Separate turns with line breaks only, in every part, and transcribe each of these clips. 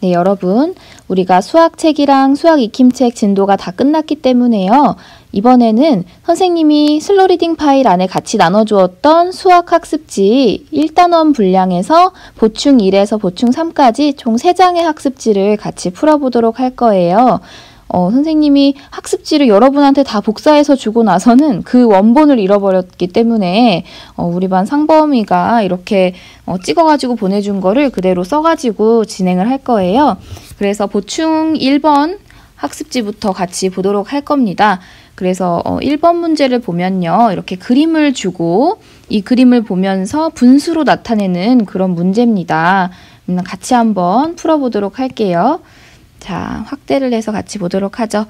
네, 여러분, 우리가 수학책이랑 수학 익힘책 진도가 다 끝났기 때문에요. 이번에는 선생님이 슬로리딩 파일 안에 같이 나눠주었던 수학학습지 1단원 분량에서 보충 1에서 보충 3까지 총 3장의 학습지를 같이 풀어보도록 할 거예요. 선생님이 학습지를 여러분한테 다 복사해서 주고 나서는 그 원본을 잃어버렸기 때문에 우리 반 상범이가 이렇게 찍어가지고 보내준 거를 그대로 써가지고 진행을 할 거예요. 그래서 보충 1번 학습지부터 같이 보도록 할 겁니다. 그래서 1번 문제를 보면요. 이렇게 그림을 주고 이 그림을 보면서 분수로 나타내는 그런 문제입니다. 같이 한번 풀어보도록 할게요. 자, 확대를 해서 같이 보도록 하죠.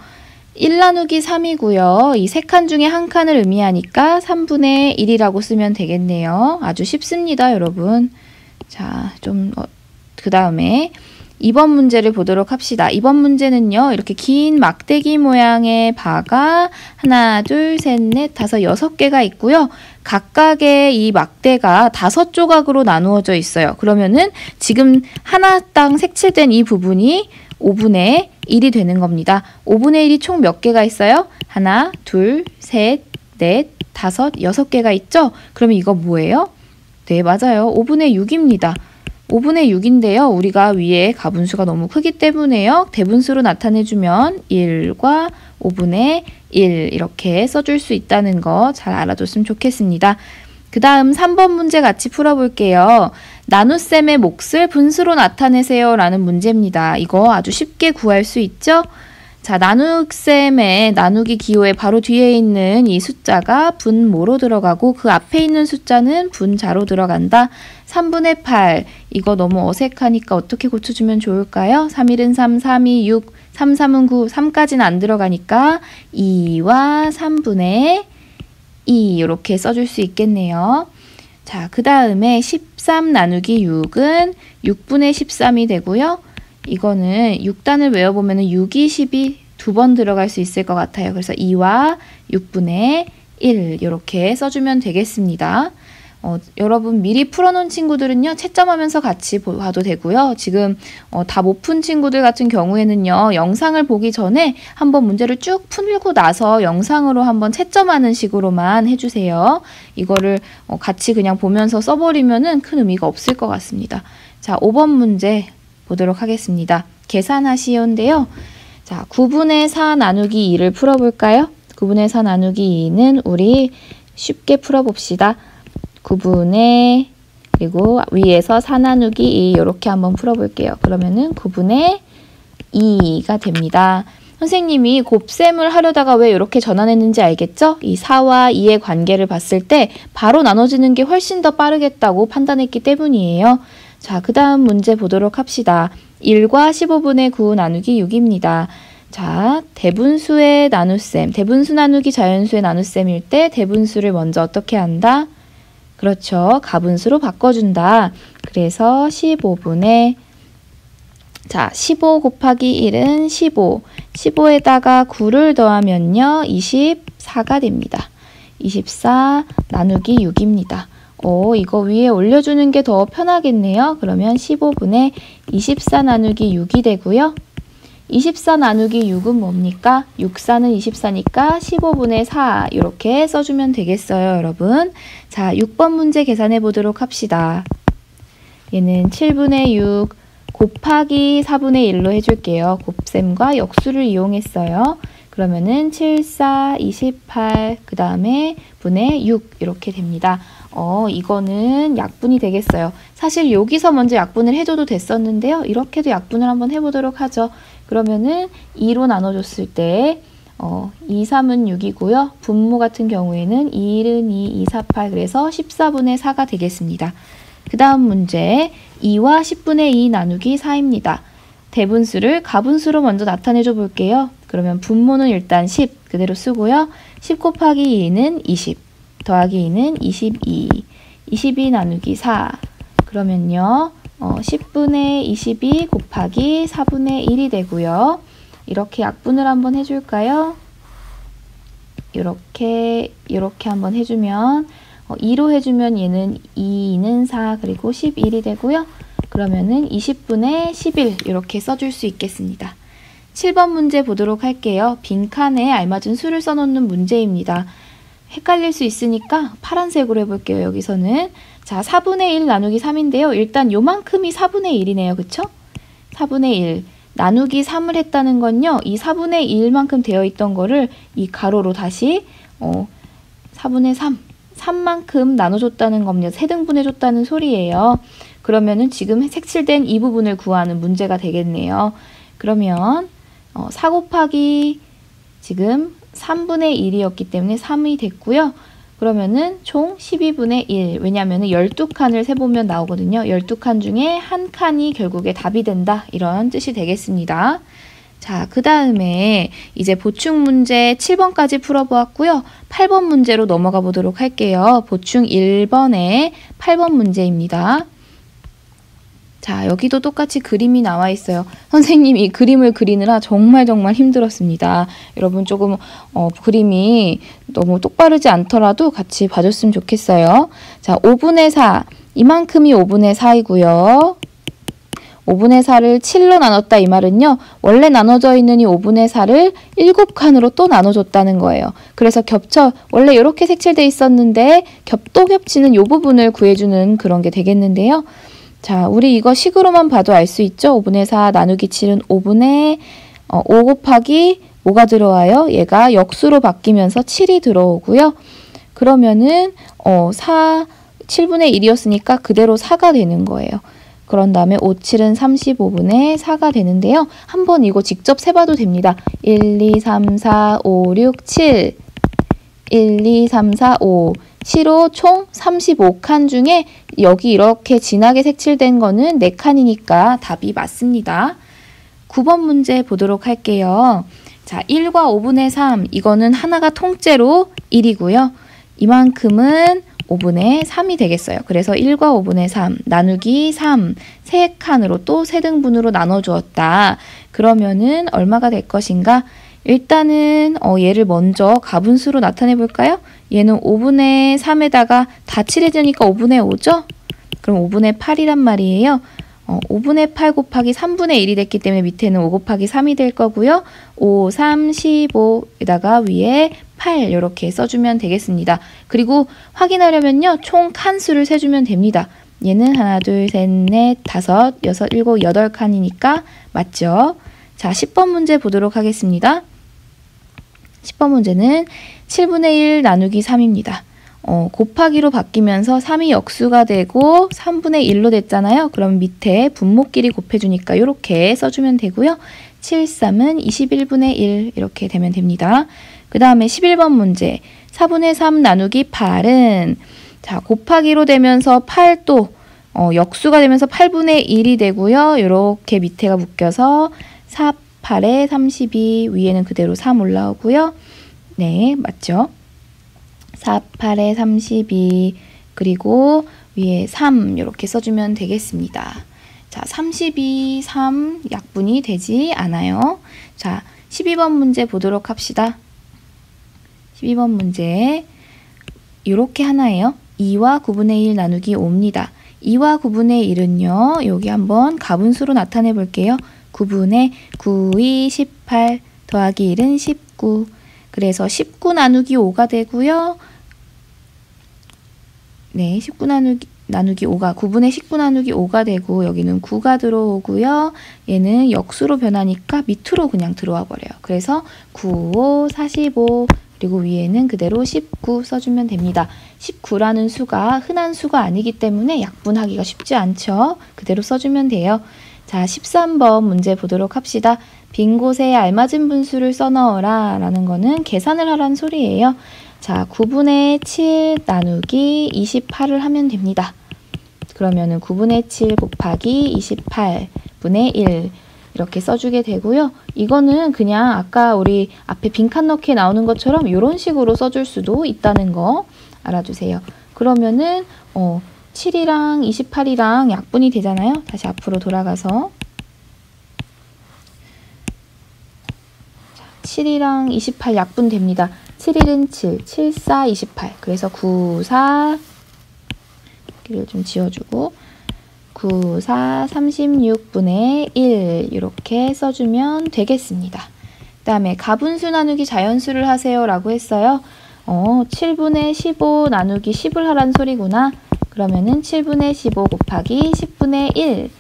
1 나누기 3이고요. 이 3칸 중에 한 칸을 의미하니까 3분의 1이라고 쓰면 되겠네요. 아주 쉽습니다, 여러분. 자, 그 다음에 2번 문제를 보도록 합시다. 2번 문제는요. 이렇게 긴 막대기 모양의 바가 하나, 둘, 셋, 넷, 다섯, 6개가 있고요. 각각의 이 막대가 5조각으로 나누어져 있어요. 그러면은 지금 하나당 색칠된 이 부분이 5분의 1이 되는 겁니다. 5분의 1이 총 몇 개가 있어요? 하나, 둘, 셋, 넷, 다섯, 6개가 있죠? 그러면 이거 뭐예요? 네, 맞아요. 5분의 6입니다. 5분의 6인데요. 우리가 위에 가분수가 너무 크기 때문에요. 대분수로 나타내주면 1과 5분의 1 이렇게 써줄 수 있다는 거 잘 알아뒀으면 좋겠습니다. 그 다음 3번 문제 같이 풀어볼게요. 나눗셈의 몫을 분수로 나타내세요 라는 문제입니다. 이거 아주 쉽게 구할 수 있죠? 자, 나눗셈의 나누기 기호의 바로 뒤에 있는 이 숫자가 분모로 들어가고 그 앞에 있는 숫자는 분자로 들어간다. 3분의 8. 이거 너무 어색하니까 어떻게 고쳐주면 좋을까요? 3일은 3, 3이 6, 3, 3은 9, 3까지는 안 들어가니까 2와 3분의 2 이렇게 써줄 수 있겠네요. 자, 그 다음에 13 나누기 6은 6분의 13이 되고요. 이거는 6단을 외워보면 6이 10이 2번 들어갈 수 있을 것 같아요. 그래서 2와 6분의 1 이렇게 써주면 되겠습니다. 여러분 미리 풀어놓은 친구들은요. 채점하면서 같이 봐도 되고요. 지금 다 못 푼 친구들 같은 경우에는요. 영상을 보기 전에 한번 문제를 쭉 풀고 나서 영상으로 한번 채점하는 식으로만 해주세요. 이거를 같이 그냥 보면서 써버리면은 큰 의미가 없을 것 같습니다. 자, 5번 문제 보도록 하겠습니다. 계산하시오인데요. 자, 9분의 4 나누기 2를 풀어볼까요? 9분의 4 나누기 2는 우리 쉽게 풀어봅시다. 9분의 그리고 위에서 4 나누기 2 이렇게 한번 풀어볼게요. 그러면은 9분의 2가 됩니다. 선생님이 곱셈을 하려다가 왜 이렇게 전환했는지 알겠죠? 이 4와 2의 관계를 봤을 때 바로 나눠지는 게 훨씬 더 빠르겠다고 판단했기 때문이에요. 자, 그 다음 문제 보도록 합시다. 1과 15분의 9 나누기 6입니다. 자, 대분수의 나눗셈, 대분수 나누기 자연수의 나눗셈일 때 대분수를 먼저 어떻게 한다? 그렇죠. 가분수로 바꿔준다. 그래서 15분의 자, 15 곱하기 1은 15. 15에다가 9를 더하면요. 24가 됩니다. 24 나누기 6입니다. 이거 위에 올려주는 게 더 편하겠네요. 그러면 15분의 24 나누기 6이 되고요. 24 나누기 6은 뭡니까? 6사는 24니까 15분의 4 이렇게 써주면 되겠어요, 여러분. 자, 6번 문제 계산해 보도록 합시다. 얘는 7분의 6 곱하기 4분의 1로 해줄게요. 곱셈과 역수를 이용했어요. 그러면은 7, 4, 28, 그 다음에 분의 6 이렇게 됩니다. 이거는 약분이 되겠어요. 사실 여기서 먼저 약분을 해줘도 됐었는데요. 이렇게도 약분을 한번 해보도록 하죠. 그러면은 2로 나눠줬을 때 2, 3은 6이고요. 분모 같은 경우에는 1은 2, 2, 4, 8 그래서 14분의 4가 되겠습니다. 그 다음 문제 2와 10분의 2 나누기 4입니다. 대분수를 가분수로 먼저 나타내줘 볼게요. 그러면 분모는 일단 10 그대로 쓰고요. 10 곱하기 2는 20 더하기 2는 22 22 나누기 4 그러면요 10분의 22 곱하기 4분의 1이 되고요. 이렇게 약분을 한번 해줄까요? 이렇게 한번 해주면 2로 해주면 얘는 2는 4 그리고 11이 되고요. 그러면은 20분의 11 이렇게 써줄 수 있겠습니다. 7번 문제 보도록 할게요. 빈칸에 알맞은 수를 써놓는 문제입니다. 헷갈릴 수 있으니까 파란색으로 해볼게요. 여기서는. 자, 4분의 1 나누기 3인데요. 일단 요만큼이 4분의 1이네요. 그쵸? 4분의 1. 나누기 3을 했다는 건요. 이 4분의 1만큼 되어 있던 거를 이 가로로 다시 4분의 3. 3만큼 나눠줬다는 겁니다. 세등분해줬다는 소리예요. 그러면은 지금 색칠된 이 부분을 구하는 문제가 되겠네요. 그러면 4 곱하기 지금 3분의 1이었기 때문에 3이 됐고요. 그러면은 총 12분의 1. 왜냐하면 12칸을 세보면 나오거든요. 12칸 중에 한 칸이 결국에 답이 된다. 이런 뜻이 되겠습니다. 자, 그 다음에 이제 보충 문제 7번까지 풀어보았고요. 8번 문제로 넘어가 보도록 할게요. 보충 1번의 8번 문제입니다. 자, 여기도 똑같이 그림이 나와 있어요. 선생님이 이 그림을 그리느라 정말 힘들었습니다. 여러분 조금 그림이 너무 똑바르지 않더라도 같이 봐줬으면 좋겠어요. 자, 5분의 4. 이만큼이 5분의 4이고요. 5분의 4를 7로 나눴다 이 말은요. 원래 나눠져 있는 이 5분의 4를 7칸으로 또 나눠줬다는 거예요. 그래서 원래 이렇게 색칠돼 있었는데 또 겹치는 이 부분을 구해주는 그런 게 되겠는데요. 자, 우리 이거 식으로만 봐도 알 수 있죠? 5분의 4 나누기 7은 5분의 5 곱하기 뭐가 들어와요? 얘가 역수로 바뀌면서 7이 들어오고요. 그러면은 7분의 1이었으니까 그대로 4가 되는 거예요. 그런 다음에 5, 7은 35분의 4가 되는데요. 한번 이거 직접 세봐도 됩니다. 1, 2, 3, 4, 5, 6, 7 1, 2, 3, 4, 5 7호 총 35칸 중에 여기 이렇게 진하게 색칠된 거는 4칸이니까 답이 맞습니다. 9번 문제 보도록 할게요. 자, 1과 5분의 3 이거는 하나가 통째로 1이고요. 이만큼은 5분의 3이 되겠어요. 그래서 1과 5분의 3 나누기 3 3칸으로 또 세등분으로 나눠주었다. 그러면은 얼마가 될 것인가? 일단은 얘를 먼저 가분수로 나타내 볼까요? 얘는 5분의 3에다가 다 칠해주니까 5분의 5죠? 그럼 5분의 8이란 말이에요. 5분의 8 곱하기 3분의 1이 됐기 때문에 밑에는 5 곱하기 3이 될 거고요. 5, 3, 15에다가 위에 8 이렇게 써주면 되겠습니다. 그리고 확인하려면요. 총 칸수를 세주면 됩니다. 얘는 하나, 둘, 셋, 넷, 다섯, 여섯, 일곱, 8칸이니까 맞죠? 자, 10번 문제 보도록 하겠습니다. 10번 문제는 7분의 1 나누기 3입니다. 곱하기로 바뀌면서 3이 역수가 되고 3분의 1로 됐잖아요. 그럼 밑에 분모끼리 곱해주니까 이렇게 써주면 되고요. 7, 3은 21분의 1 이렇게 되면 됩니다. 그 다음에 11번 문제 4분의 3 나누기 8은 자 곱하기로 되면서 8도 역수가 되면서 8분의 1이 되고요. 이렇게 밑에가 묶여서 4, 8에 32 위에는 그대로 3 올라오고요. 네, 맞죠? 4, 8에 32 그리고 위에 3 이렇게 써주면 되겠습니다. 자, 32, 3 약분이 되지 않아요. 자, 12번 문제 보도록 합시다. 12번 문제 이렇게 하나예요. 2와 9분의 1 나누기 5입니다. 2와 9분의 1은요. 여기 한번 가분수로 나타내 볼게요. 9분의 9, 2, 18 더하기 1은 19 그래서 19 나누기 5가 되고요. 네, 19 나누기 5가 9분의 19 나누기 5가 되고 여기는 9가 들어오고요. 얘는 역수로 변하니까 밑으로 그냥 들어와 버려요. 그래서 9, 5, 45 그리고 위에는 그대로 19 써주면 됩니다. 19라는 수가 흔한 수가 아니기 때문에 약분하기가 쉽지 않죠. 그대로 써주면 돼요. 자, 13번 문제 보도록 합시다. 빈 곳에 알맞은 분수를 써넣어라 라는 거는 계산을 하라는 소리예요. 자, 9분의 7 나누기 28을 하면 됩니다. 그러면은 9분의 7 곱하기 28분의 1 이렇게 써주게 되고요. 이거는 그냥 아까 우리 앞에 빈칸 넣기에 나오는 것처럼 이런 식으로 써줄 수도 있다는 거 알아주세요. 그러면은 7이랑 28이랑 약분이 되잖아요. 다시 앞으로 돌아가서 7이랑 28 약분됩니다. 7일은 7, 7, 4, 28 그래서 9, 4 여기를 좀 지워주고 9, 4, 36분의 1 이렇게 써주면 되겠습니다. 그 다음에 가분수 나누기 자연수를 하세요 라고 했어요. 7분의 15 나누기 10을 하란 소리구나. 그러면은 7분의 15 곱하기 10분의 1.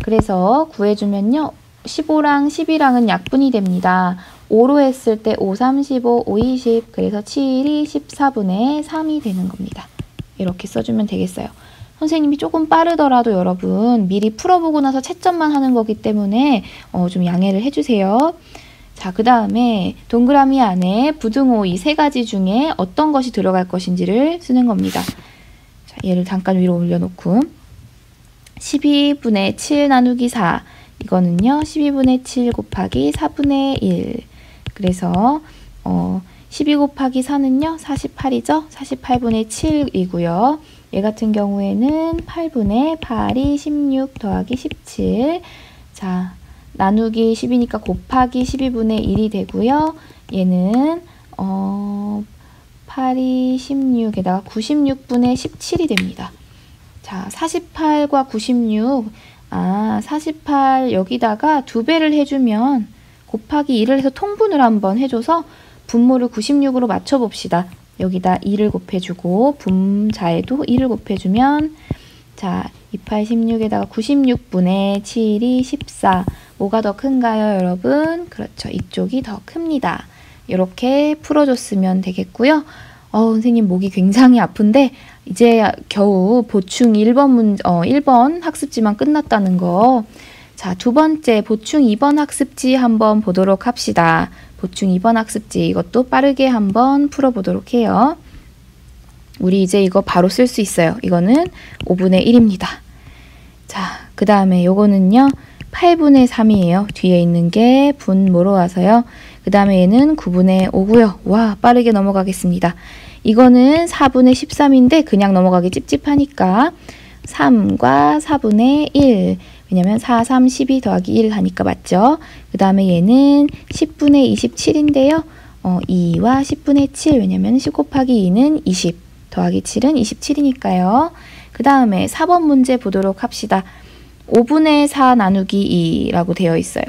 그래서 구해주면요. 15랑 10이랑은 약분이 됩니다. 5로 했을 때 5, 35, 5, 20. 그래서 7이 14분의 3이 되는 겁니다. 이렇게 써주면 되겠어요. 선생님이 조금 빠르더라도 여러분 미리 풀어보고 나서 채점만 하는 거기 때문에 좀 양해를 해주세요. 자, 그 다음에 동그라미 안에 부등호 이 세 가지 중에 어떤 것이 들어갈 것인지를 쓰는 겁니다. 자, 얘를 잠깐 위로 올려놓고 12분의 7 나누기 4 이거는요 12분의 7 곱하기 4분의 1 그래서 12 곱하기 4는요 48이죠. 48분의 7이고요. 얘 같은 경우에는 8분의 8이 16 더하기 17. 자, 나누기 10이니까 곱하기 12분의 1이 되고요. 얘는 8이 16에다가 96분의 17이 됩니다. 자, 48과 96. 48 여기다가 2배를 해주면 곱하기 2를 해서 통분을 한번 해줘서 분모를 96으로 맞춰봅시다. 여기다 2를 곱해주고 분자에도 2를 곱해주면 자 28, 16에다가 96분의 7이 14. 뭐가 더 큰가요 여러분? 그렇죠. 이쪽이 더 큽니다. 이렇게 풀어줬으면 되겠고요. 선생님 목이 굉장히 아픈데 이제 겨우 보충 1번 학습지만 끝났다는 거. 자, 두 번째 보충 2번 학습지 한번 보도록 합시다. 보충 2번 학습지 이것도 빠르게 한번 풀어보도록 해요. 우리 이제 이거 바로 쓸 수 있어요. 이거는 5분의 1입니다. 자, 그 다음에 요거는요. 8분의 3이에요. 뒤에 있는 게 분모로 와서요. 그 다음에 얘는 9분의 5고요. 와, 빠르게 넘어가겠습니다. 이거는 4분의 13인데 그냥 넘어가기 찝찝하니까 3과 4분의 1. 왜냐면 4, 3, 12 더하기 1 하니까 맞죠? 그 다음에 얘는 10분의 27인데요. 2와 10분의 7. 왜냐면 10 곱하기 2는 20 더하기 7은 27이니까요. 그 다음에 4번 문제 보도록 합시다. 5분의 4 나누기 2라고 되어 있어요.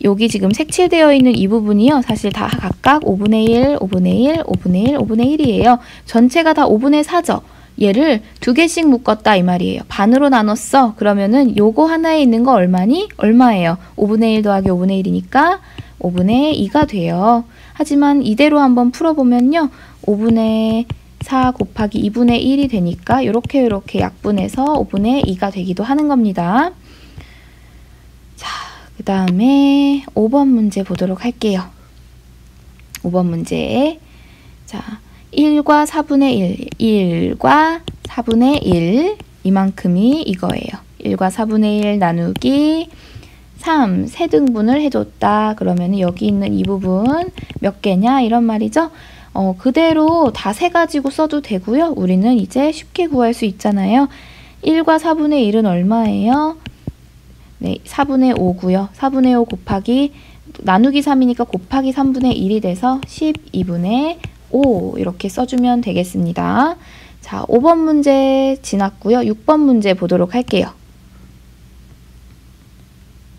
여기 지금 색칠되어 있는 이 부분이요. 사실 다 각각 5분의 1, 5분의 1, 5분의 1, 5분의 1이에요. 전체가 다 5분의 4죠. 얘를 두 개씩 묶었다 이 말이에요. 반으로 나눴어. 그러면은 요거 하나에 있는 거 얼마니? 얼마예요? 5분의 1 더하기 5분의 1이니까 5분의 2가 돼요. 하지만 이대로 한번 풀어보면요. 5분의 4 곱하기 2분의 1이 되니까 이렇게 약분해서 5분의 2가 되기도 하는 겁니다. 자, 그 다음에 5번 문제 보도록 할게요. 5번 문제. 자, 1과 4분의 1, 1과 4분의 1 이만큼이 이거예요. 1과 4분의 1 나누기 3 세등분을 해줬다. 그러면 여기 있는 이 부분 몇 개냐 이런 말이죠. 그대로 다 세가지고 써도 되고요. 우리는 이제 쉽게 구할 수 있잖아요. 1과 4분의 1은 얼마예요? 네, 4분의 5고요. 4분의 5 곱하기 나누기 3이니까 곱하기 3분의 1이 돼서 12분의 5 이렇게 써주면 되겠습니다. 자, 5번 문제 지났고요. 6번 문제 보도록 할게요.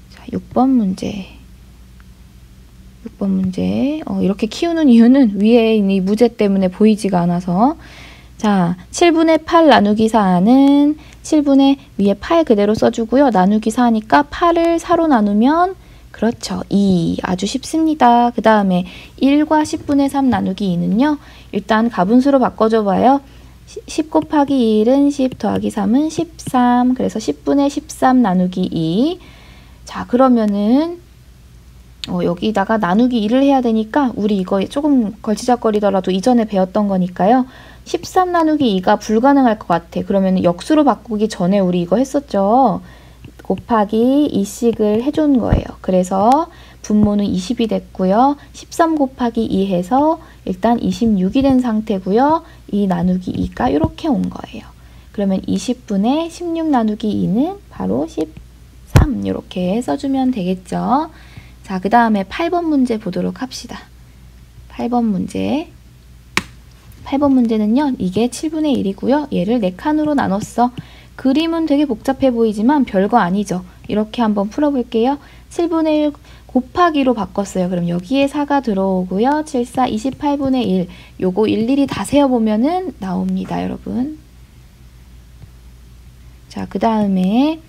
자, 6번 문제. 6번 문제. 이렇게 키우는 이유는 위에 있는 이 무제 때문에 보이지가 않아서. 자, 7분의 8 나누기 4는 7분의 위에 8 그대로 써주고요. 나누기 4니까 8을 4로 나누면 그렇죠. 2. 아주 쉽습니다. 그 다음에 1과 10분의 3 나누기 2는요. 일단 가분수로 바꿔줘 봐요. 10 곱하기 1은 10 더하기 3은 13. 그래서 10분의 13 나누기 2. 자, 그러면은 여기다가 나누기 2를 해야 되니까 우리 이거 조금 걸치적거리더라도 이전에 배웠던 거니까요. 13 나누기 2가 불가능할 것 같아. 그러면 역수로 바꾸기 전에 우리 이거 했었죠. 곱하기 2씩을 해준 거예요. 그래서 분모는 20이 됐고요. 13 곱하기 2 해서 일단 26이 된 상태고요. 2 나누기 2가 이렇게 온 거예요. 그러면 20분의 16 나누기 2는 바로 13 이렇게 써주면 되겠죠. 자, 그 다음에 8번 문제 보도록 합시다. 8번 문제. 8번 문제는요. 이게 7분의 1이고요. 얘를 4칸으로 나눴어. 그림은 되게 복잡해 보이지만 별거 아니죠. 이렇게 한번 풀어볼게요. 7분의 1 곱하기로 바꿨어요. 그럼 여기에 4가 들어오고요. 7, 4, 28분의 1. 요거 일일이 다 세어보면은 나옵니다, 여러분. 자, 그 다음에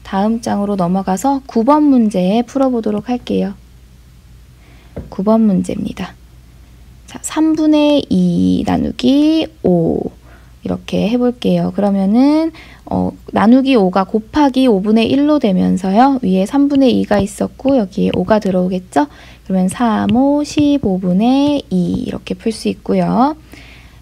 다음 장으로 넘어가서 9번 문제 풀어보도록 할게요. 9번 문제입니다. 자, 3분의 2 나누기 5 이렇게 해볼게요. 그러면은 나누기 5가 곱하기 5분의 1로 되면서요. 위에 3분의 2가 있었고 여기에 5가 들어오겠죠? 그러면 3, 5, 15분의 2 이렇게 풀 수 있고요.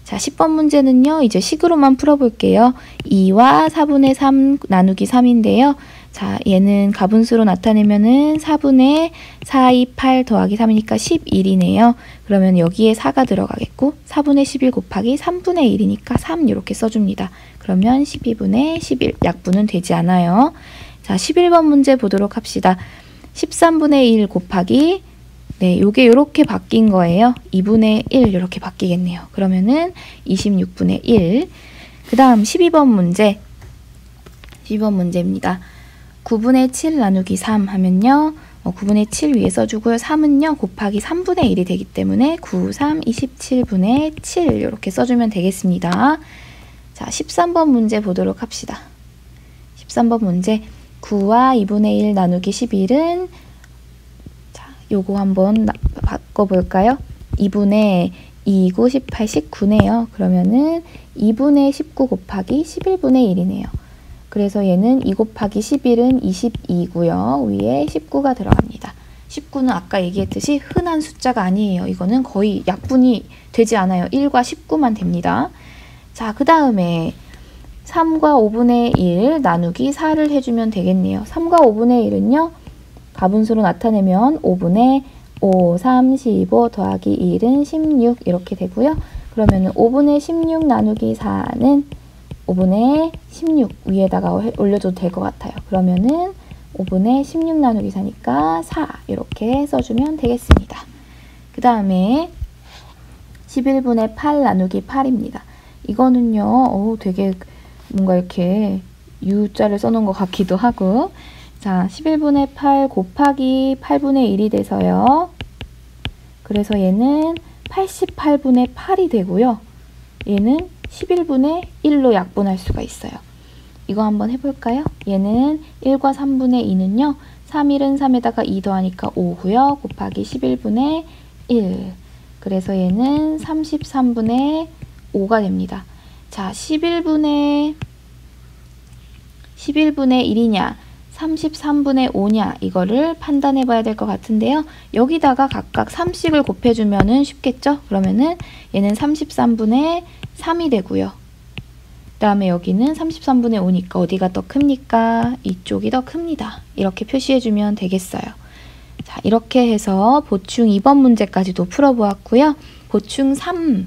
자, 10번 문제는요. 이제 식으로만 풀어볼게요. 2와 4분의 3 나누기 3인데요. 자, 얘는 가분수로 나타내면은 4분의 4, 2, 8 더하기 3이니까 11이네요. 그러면 여기에 4가 들어가겠고 4분의 11 곱하기 3분의 1이니까 3 이렇게 써줍니다. 그러면 12분의 11, 약분은 되지 않아요. 자, 11번 문제 보도록 합시다. 13분의 1 곱하기 네, 요게 요렇게 바뀐 거예요. 2분의 1 이렇게 바뀌겠네요. 그러면은 26분의 1. 그 다음 12번 문제. 12번 문제입니다. 9분의 7 나누기 3 하면요. 9분의 7 위에 써주고요. 3은요. 곱하기 3분의 1이 되기 때문에 9, 3, 27분의 7 이렇게 써주면 되겠습니다. 자, 13번 문제 보도록 합시다. 13번 문제. 9와 2분의 1 나누기 11은 자, 요거 한번 바꿔볼까요? 2분의 2, 9, 18, 19네요. 그러면은 2분의 19 곱하기 11분의 1이네요. 그래서 얘는 2 곱하기 11은 22고요. 위에 19가 들어갑니다. 19는 아까 얘기했듯이 흔한 숫자가 아니에요. 이거는 거의 약분이 되지 않아요. 1과 19만 됩니다. 자, 그 다음에 3과 5분의 1 나누기 4를 해주면 되겠네요. 3과 5분의 1은요. 가분수로 나타내면 5분의 5, 3, 15 더하기 1은 16 이렇게 되고요. 그러면 5분의 16 나누기 4는 5분의 16 위에다가 올려줘도 될 것 같아요. 그러면은 5분의 16 나누기 4니까 4 이렇게 써주면 되겠습니다. 그 다음에 11분의 8 나누기 8입니다. 이거는요, 되게 뭔가 이렇게 U자를 써놓은 것 같기도 하고 자, 11분의 8 곱하기 8분의 1이 돼서요. 그래서 얘는 88분의 8이 되고요. 얘는 11분의 1로 약분할 수가 있어요. 이거 한번 해볼까요? 얘는 1과 3분의 2는요. 3, 1은 3에다가 2 더하니까 5고요. 곱하기 11분의 1. 그래서 얘는 33분의 5가 됩니다. 자, 11분의 1이냐 33분의 5냐 이거를 판단해 봐야 될 것 같은데요. 여기다가 각각 3씩을 곱해주면은 쉽겠죠? 그러면은 얘는 33분의 3이 되고요. 그 다음에 여기는 33분의 5니까 어디가 더 큽니까? 이쪽이 더 큽니다. 이렇게 표시해주면 되겠어요. 자, 이렇게 해서 보충 2번 문제까지도 풀어보았고요. 보충 3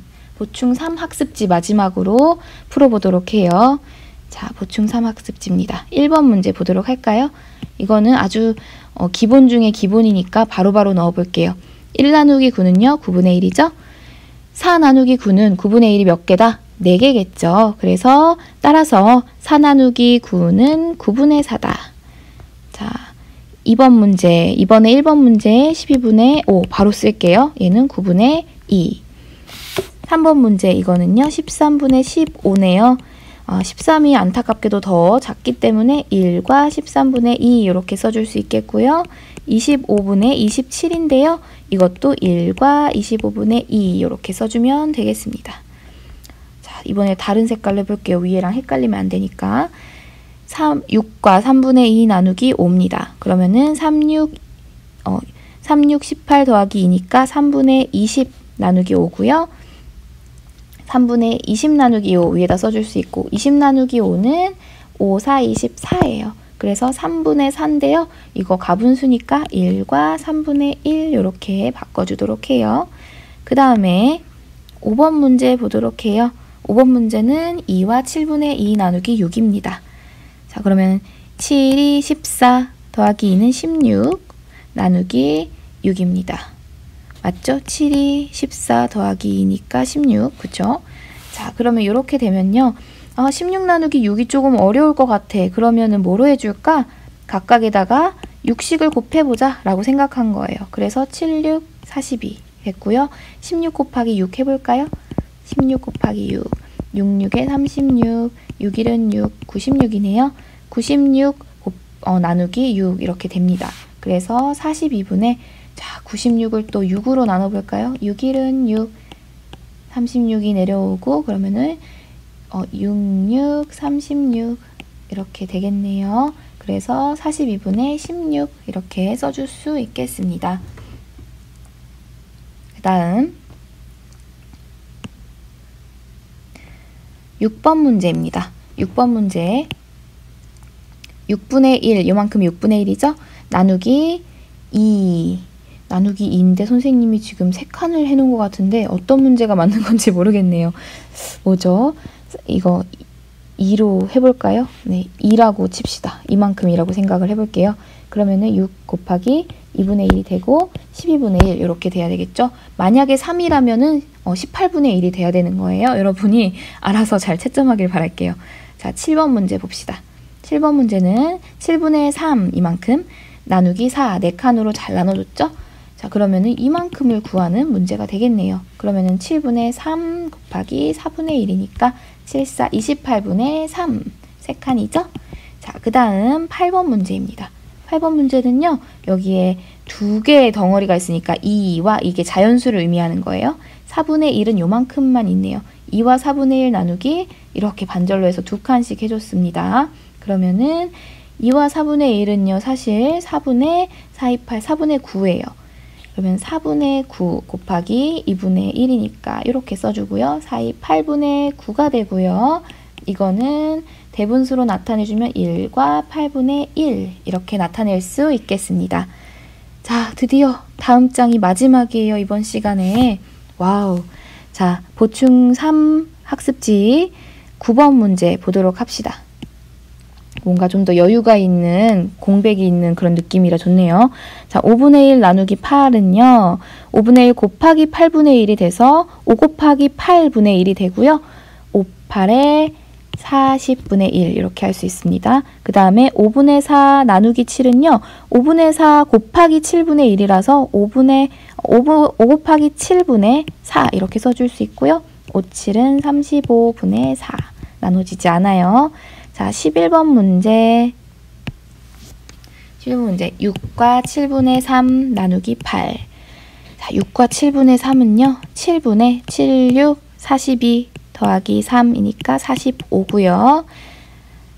학습지 마지막으로 풀어보도록 해요. 자, 보충 3 학습지입니다. 1번 문제 보도록 할까요? 이거는 아주 기본 중에 기본이니까 바로바로 넣어볼게요. 1 나누기 9는요. 9분의 1이죠? 4 나누기 9는 9분의 1이 몇 개다? 4개겠죠. 그래서 따라서 4 나누기 9는 9분의 4다. 자, 2번 문제. 이번에 1번 문제 12분의 5 바로 쓸게요. 얘는 9분의 2. 3번 문제 이거는요. 13분의 15네요. 13이 안타깝게도 더 작기 때문에 1과 13분의 2 이렇게 써줄 수 있겠고요. 25분의 27인데요. 이것도 1과 25분의 2 이렇게 써주면 되겠습니다. 자, 이번에 다른 색깔로 해볼게요. 위에랑 헷갈리면 안 되니까. 6과 3분의 2 나누기 5입니다. 그러면은 36, 18 더하기 2니까 3분의 20 나누기 5고요. 3분의 20 나누기 5 위에다 써줄 수 있고 20 나누기 5는 5, 4, 24예요. 그래서 3분의 4인데요. 이거 가분수니까 1과 3분의 1 이렇게 바꿔주도록 해요. 그 다음에 5번 문제 보도록 해요. 5번 문제는 2와 7분의 2 나누기 6입니다. 자, 그러면 7이 14 더하기 2는 16 나누기 6입니다. 맞죠? 7이 14 더하기 2니까 16. 그쵸? 자, 그러면 이렇게 되면요. 16 나누기 6이 조금 어려울 것 같아. 그러면은 뭐로 해줄까? 각각에다가 6씩을 곱해보자 라고 생각한 거예요. 그래서 7, 6, 42 했고요. 16 곱하기 6 해볼까요? 16 곱하기 6, 6, 6에 36, 6, 1은 6, 96이네요. 96 나누기 6 이렇게 됩니다. 그래서 42분의 96을 또 6으로 나눠볼까요? 6, 1은 6, 36이 내려오고 그러면은 6, 6, 36 이렇게 되겠네요. 그래서 42분의 16 이렇게 써줄 수 있겠습니다. 그 다음 6번 문제입니다. 6번 문제 6분의 1, 요만큼 6분의 1이죠? 나누기 2 나누기 2인데 선생님이 지금 3칸을 해놓은 것 같은데 어떤 문제가 맞는 건지 모르겠네요. 뭐죠? 이거 2로 해볼까요? 네, 2라고 칩시다. 이만큼이라고 생각을 해볼게요. 그러면은 6 곱하기 2분의 1이 되고 12분의 1 이렇게 돼야 되겠죠? 만약에 3이라면은 18분의 1이 돼야 되는 거예요. 여러분이 알아서 잘 채점하길 바랄게요. 자, 7번 문제 봅시다. 7번 문제는 7분의 3 이만큼 나누기 4 4칸으로 잘 나눠줬죠? 자, 그러면은 이만큼을 구하는 문제가 되겠네요. 그러면은 7분의 3 곱하기 4분의 1이니까 7, 4, 28분의 3 3칸이죠? 자, 그 다음 8번 문제입니다. 8번 문제는요, 여기에 두 개의 덩어리가 있으니까 2와 이게 자연수를 의미하는 거예요. 4분의 1은 요만큼만 있네요. 2와 4분의 1 나누기 이렇게 반절로 해서 두 칸씩 해줬습니다. 그러면은 2와 4분의 1은요, 사실 4분의 428, 4분의 9예요. 그러면 4분의 9 곱하기 2분의 1이니까 이렇게 써주고요. 428분의 9가 되고요. 이거는 대분수로 나타내주면 1과 8분의 1 이렇게 나타낼 수 있겠습니다. 자, 드디어 다음 장이 마지막이에요. 이번 시간에. 와우. 자, 보충 3 학습지 9번 문제 보도록 합시다. 뭔가 좀 더 여유가 있는 공백이 있는 그런 느낌이라 좋네요. 자, 5분의 1 나누기 8은요. 5분의 1 곱하기 8분의 1이 돼서 5 곱하기 8분의 1이 되고요. 5, 8에 40분의 1 이렇게 할 수 있습니다. 그 다음에 5분의 4 나누기 7은요. 5분의 4 곱하기 7분의 1이라서 5 곱하기 7분의 4 이렇게 써줄 수 있고요. 5, 7은 35분의 4 나눠지지 않아요. 자, 11번 문제. 11번 문제. 6과 7분의 3 나누기 8. 자, 6과 7분의 3은요. 7분의 7, 6, 42 더하기 3이니까 45고요.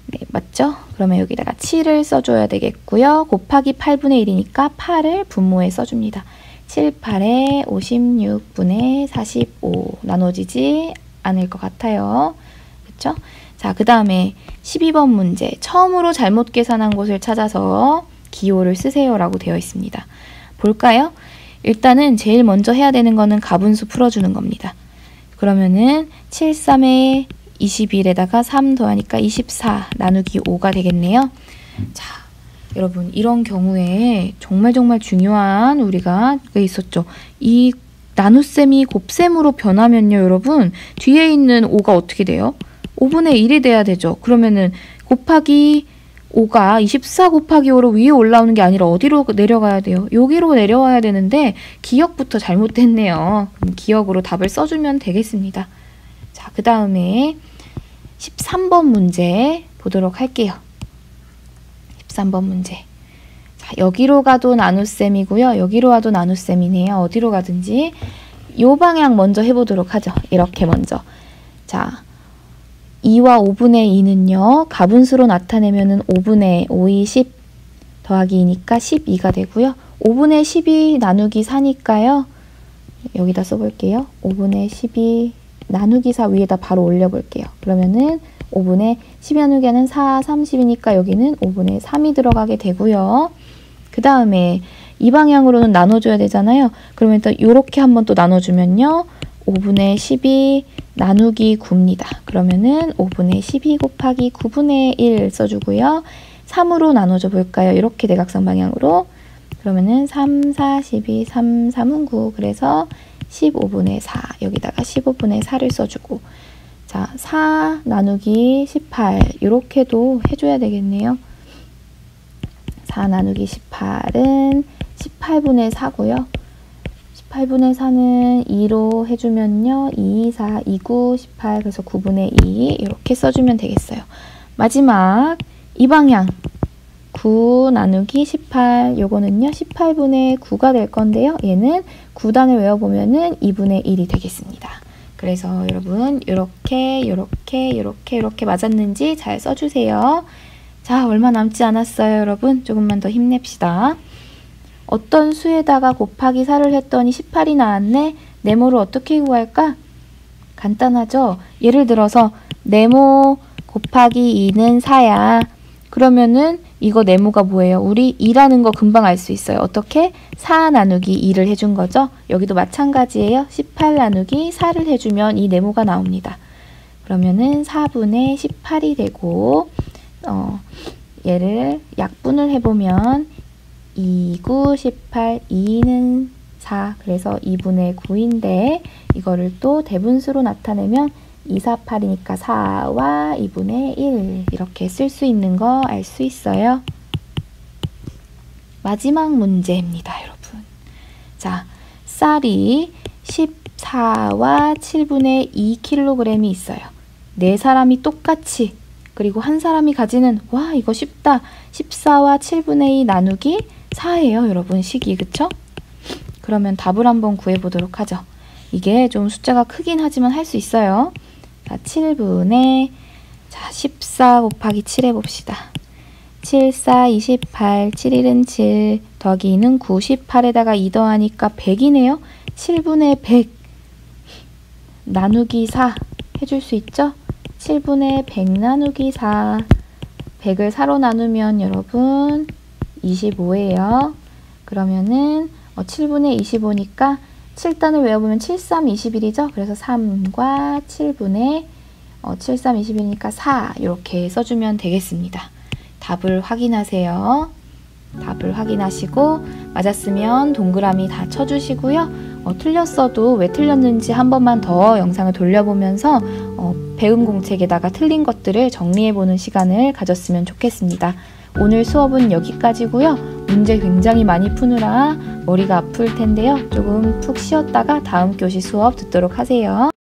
네, 맞죠? 그러면 여기다가 7을 써줘야 되겠고요. 곱하기 8분의 1이니까 8을 분모에 써줍니다. 7, 8에 56분의 45 나눠지지 않을 것 같아요. 그쵸? 자, 그 다음에 12번 문제. 처음으로 잘못 계산한 곳을 찾아서 기호를 쓰세요 라고 되어 있습니다. 볼까요? 일단은 제일 먼저 해야 되는 거는 가분수 풀어주는 겁니다. 그러면은 7, 3에 21에다가 3 더하니까 24 나누기 5가 되겠네요. 자, 여러분 이런 경우에 정말 중요한 우리가 있었죠. 이 나눗셈이 곱셈으로 변하면요, 여러분 뒤에 있는 5가 어떻게 돼요? 5분의 1이 돼야 되죠. 그러면은 곱하기 5가 24 곱하기 5로 위에 올라오는 게 아니라 어디로 내려가야 돼요? 여기로 내려와야 되는데 기억부터 잘못됐네요. 그럼 기억으로 답을 써주면 되겠습니다. 자, 그 다음에 13번 문제 보도록 할게요. 13번 문제. 자, 여기로 가도 나눗셈이고요. 여기로 가도 나눗셈이네요. 어디로 가든지. 이 방향 먼저 해보도록 하죠. 이렇게 먼저. 자, 2와 5분의 2는요. 가분수로 나타내면은 5분의 5이 10 더하기 2니까 12가 되고요. 5분의 12 나누기 4니까요. 여기다 써볼게요. 5분의 12 나누기 4 위에다 바로 올려볼게요. 그러면은 5분의 12 나누기 하는 4, 30이니까 여기는 5분의 3이 들어가게 되고요. 그 다음에 이 방향으로는 나눠줘야 되잖아요. 그러면 또 이렇게 한번 또 나눠주면요. 5분의 12 나누기 9입니다. 그러면은 5분의 12 곱하기 9분의 1 써주고요. 3으로 나눠줘 볼까요? 이렇게 대각선 방향으로. 그러면은 3, 4, 12, 3, 3은 9. 그래서 15분의 4. 여기다가 15분의 4를 써주고. 자, 4 나누기 18 이렇게도 해줘야 되겠네요. 4 나누기 18은 18분의 4고요. 18분의 4는 2로 해주면요. 2, 4, 2, 9, 18 그래서 9분의 2 이렇게 써주면 되겠어요. 마지막 이 방향 9 나누기 18 요거는요. 18분의 9가 될 건데요. 얘는 9단을 외워보면은 2분의 1이 되겠습니다. 그래서 여러분 이렇게 맞았는지 잘 써주세요. 자, 얼마 남지 않았어요, 여러분. 조금만 더 힘냅시다. 어떤 수에다가 곱하기 4를 했더니 18이 나왔네. 네모를 어떻게 구할까? 간단하죠? 예를 들어서 네모 곱하기 2는 4야. 그러면은 이거 네모가 뭐예요? 우리 2라는 거 금방 알 수 있어요. 어떻게? 4 나누기 2를 해준 거죠. 여기도 마찬가지예요. 18 나누기 4를 해주면 이 네모가 나옵니다. 그러면은 4분의 18이 되고 얘를 약분을 해보면 2, 9, 18, 2는 4 그래서 2분의 9인데 이거를 또 대분수로 나타내면 2, 4, 8이니까 4와 2분의 1 이렇게 쓸 수 있는 거 알 수 있어요. 마지막 문제입니다, 여러분. 자, 쌀이 14와 7분의 2kg이 있어요. 네 사람이 똑같이 그리고 한 사람이 가지는 와 이거 쉽다. 14와 7분의 2 나누기 4예요, 여러분. 식이 그쵸? 그러면 답을 한번 구해보도록 하죠. 이게 좀 숫자가 크긴 하지만 할 수 있어요. 자, 7분의 14 곱하기 7 해봅시다. 7, 4, 28, 7, 1은 7, 더하기 2는 9, 18에다가 2 더하니까 100이네요. 7분의 100 나누기 4 해줄 수 있죠? 7분의 100 나누기 4 100을 4로 나누면 여러분 25예요. 그러면은 7분의 25니까 7단을 외워보면 7, 3, 21이죠. 그래서 3과 7분의 7, 3, 21이니까 4 이렇게 써주면 되겠습니다. 답을 확인하세요. 답을 확인하시고 맞았으면 동그라미 다 쳐주시고요. 틀렸어도 왜 틀렸는지 한 번만 더 영상을 돌려보면서 배운 공책에다가 틀린 것들을 정리해보는 시간을 가졌으면 좋겠습니다. 오늘 수업은 여기까지고요. 문제 굉장히 많이 푸느라 머리가 아플 텐데요. 조금 푹 쉬었다가 다음 교시 수업 듣도록 하세요.